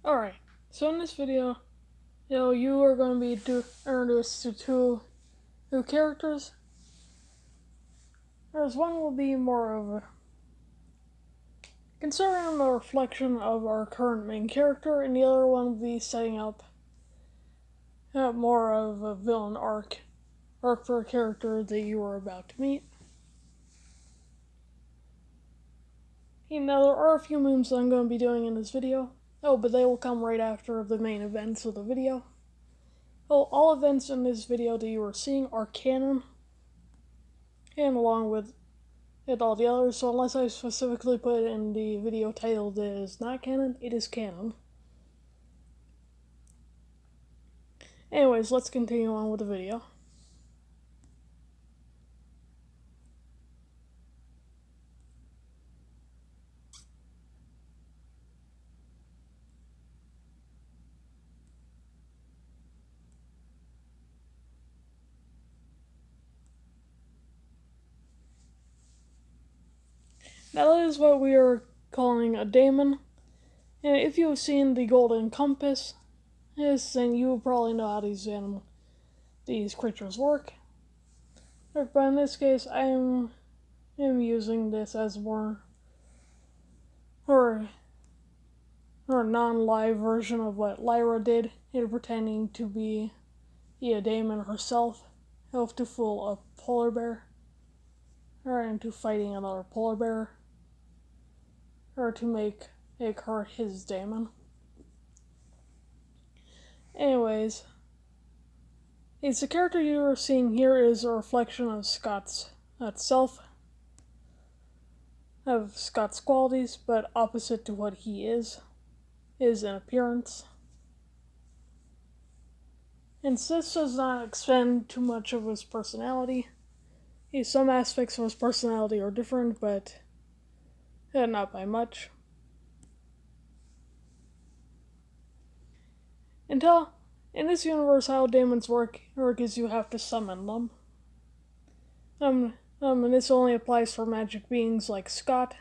Alright, so in this video, you are going to be introduced to two new characters. Whereas one will be more of a considering a reflection of our current main character, and the other one will be setting up more of a villain arc for a character that you are about to meet. Now, there are a few moves that I'm going to be doing in this video. But they will come right after the main events of the video. All events in this video that you are seeing are canon, and along with all the others, so unless I specifically put in the video title that it is not canon, it is canon. Anyways, let's continue on with the video. Now that is what we are calling a daemon, and if you have seen the Golden Compass, then you will probably know how these creatures work. But in this case, I am using this as more or a non-live version of what Lyra did, pretending to be a daemon herself, to fool a polar bear, or into fighting another polar bear, or to make her his daemon. Anyways, the character you are seeing here is a reflection of Scott's self, of Scott's qualities, but opposite to what he is in appearance. And this does not expend too much of his personality. Some aspects of his personality are different, but not by much. In this universe, how daemons work is you have to summon them. And this only applies for magic beings like Scott.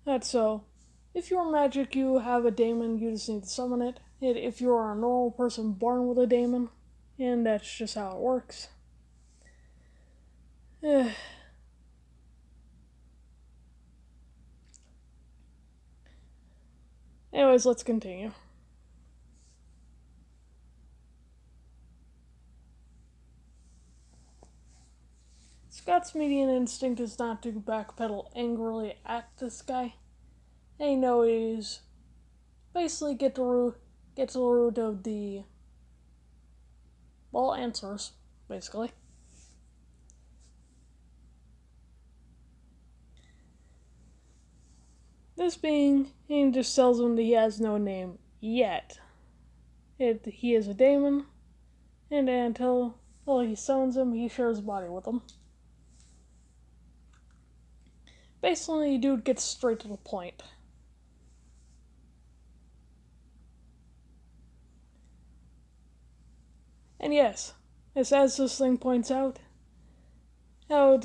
That's so. If you're magic, you have a daemon, you just need to summon it. If you're a normal person born with a daemon, and that's just how it works. Anyways, let's continue. Scott's immediate instinct is not to backpedal angrily at this guy. They know he's basically get to the root of the answers, basically. This being, he just tells him that he has no name yet. He is a daemon, and until he summons him, he shares a body with him. Basically, the dude gets straight to the point. And yes, as this thing points out, how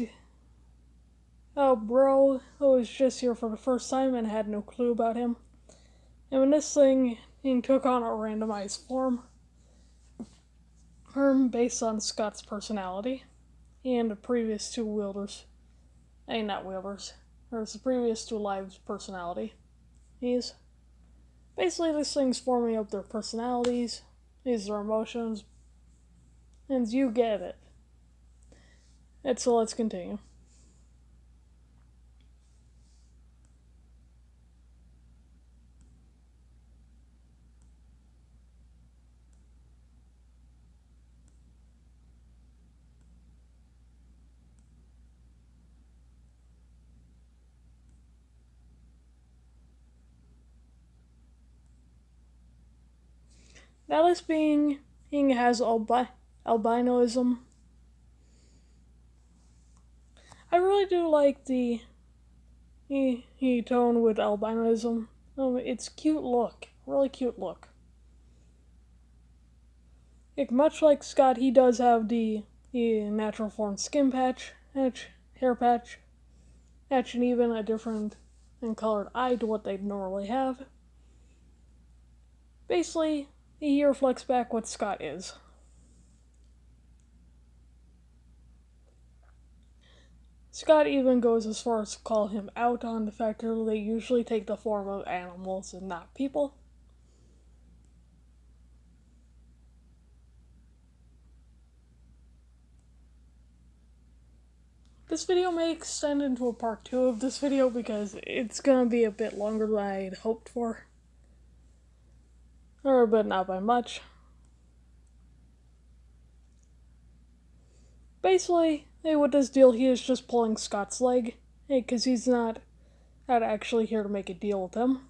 bro was just here for the first time and had no clue about him. And when this thing took on a randomized form based on Scott's personality and the previous two wielders, not wielders, or the previous two lives' personality. Basically, this thing's forming up their personalities, their emotions, and you get it. And so let's continue. Now this being has albinoism. I really do like the tone with albinoism. It's cute look, really cute look. Much like Scott, he does have the natural form skin patch, hair patch, and even a different and colored eye to what they'd normally have. Basically, he reflects back what Scott is. Scott even goes as far as to call him out on the fact that they usually take the form of animals and not people. This video may extend into a part 2 of this video because it's gonna be a bit longer than I had hoped for. But not by much. Basically, with this deal, he is just pulling Scott's leg. Because he's not actually here to make a deal with him.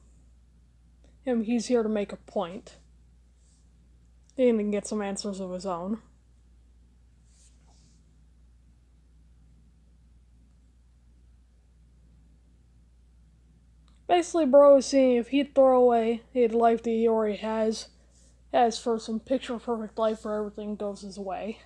He's here to make a point. And get some answers of his own. Basically, bro is seeing if he'd throw away the life that he already has as for some picture-perfect life where everything goes his way.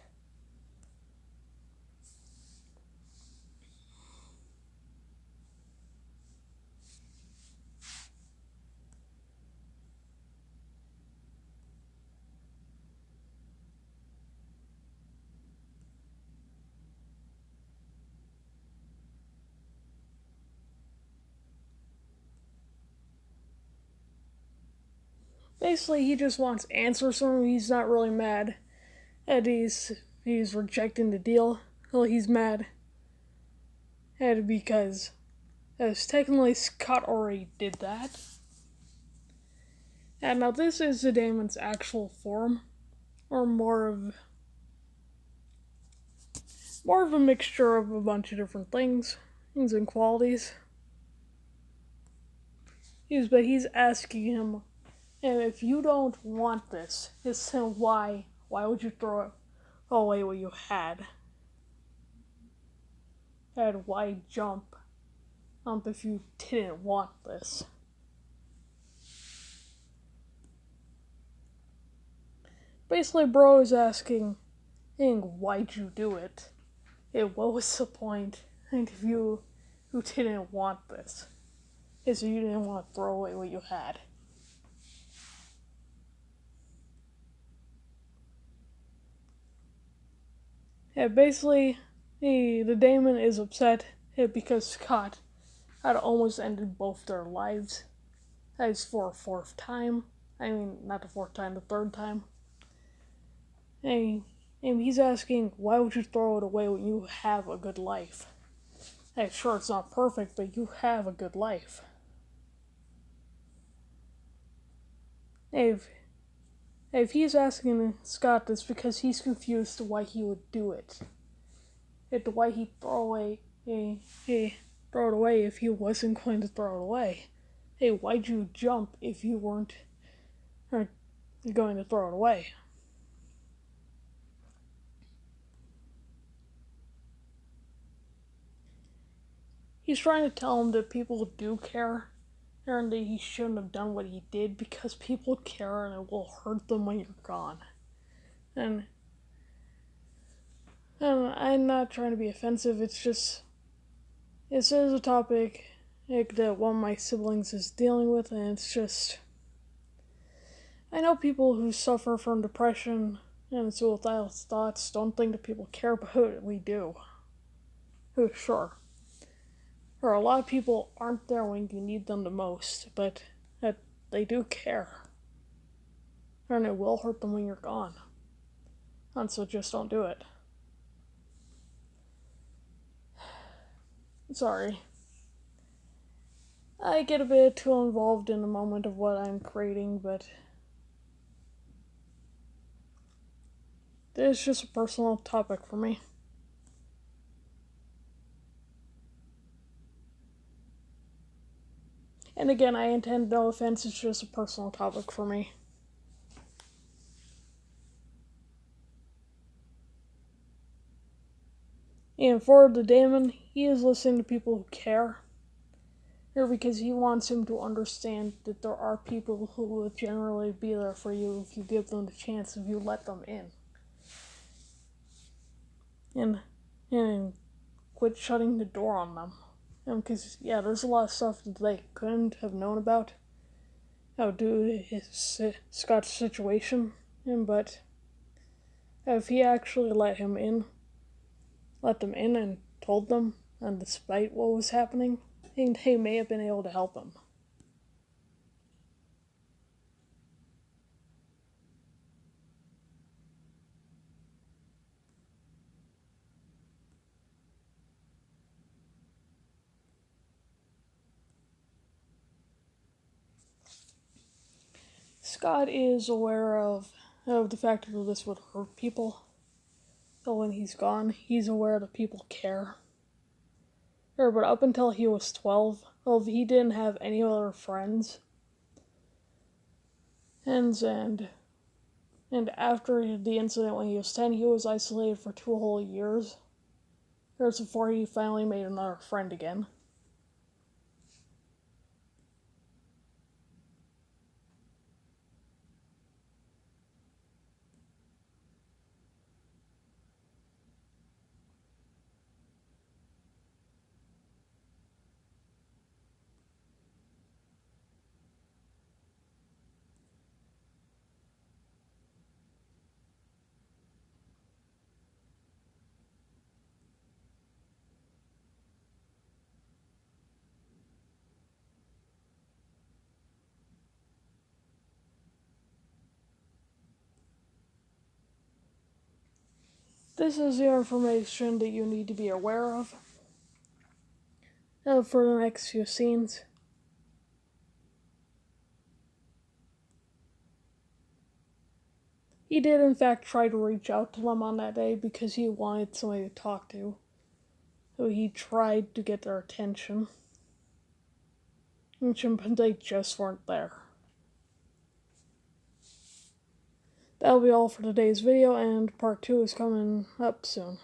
Basically, he just wants answers from him. He's not really mad at he's rejecting the deal. Well, he's mad at it because, as technically Scott already did that. And now this is the Daemon's actual form, or more of a mixture of a bunch of different things and qualities. But he's asking him, and if you don't want this, it's him, why would you throw away what you had? And why jump if you didn't want this? Basically, bro is asking, why'd you do it? And what was the point? And if you didn't want this, so you didn't want to throw away what you had. Basically, the Daemon is upset because Scott had almost ended both their lives. That is for a fourth time. I mean, not the fourth time, the third time. And he's asking, why would you throw it away when you have a good life? Sure, it's not perfect, but you have a good life. If he's asking Scott this because he's confused to why he would do it. Why he'd throw it away if he wasn't going to throw it away. Why'd you jump if you weren't going to throw it away? He's trying to tell him that people do care, and that he shouldn't have done what he did because people care and it will hurt them when you're gone. And I'm not trying to be offensive, it's just, this is a topic that one of my siblings is dealing with, and it's just, I know people who suffer from depression and suicidal thoughts don't think that people care, but we do. Sure. Or a lot of people aren't there when you need them the most, but they do care. And it will hurt them when you're gone. And so just don't do it. Sorry. I get a bit too involved in the moment of what I'm creating, but it's just a personal topic for me. And again, I intend no offense, it's just a personal topic for me. And for the Daemon, he is listening to people who care. Because he wants him to understand that there are people who will generally be there for you if you give them the chance, if you let them in. And quit shutting the door on them. Because, there's a lot of stuff that they couldn't have known about outdo Scott's situation, but if he actually let them in and told them, and despite what was happening, he may have been able to help him. Scott is aware of the fact that this would hurt people. So when he's gone, he's aware that people care. But up until he was 12, he didn't have any other friends. And after the incident when he was 10, he was isolated for 2 whole years. That's before he finally made another friend again. This is the information that you need to be aware of for the next few scenes. He did, in fact, try to reach out to them on that day because he wanted somebody to talk to. So he tried to get their attention. And they just weren't there. That'll be all for today's video, and part 2 is coming up soon.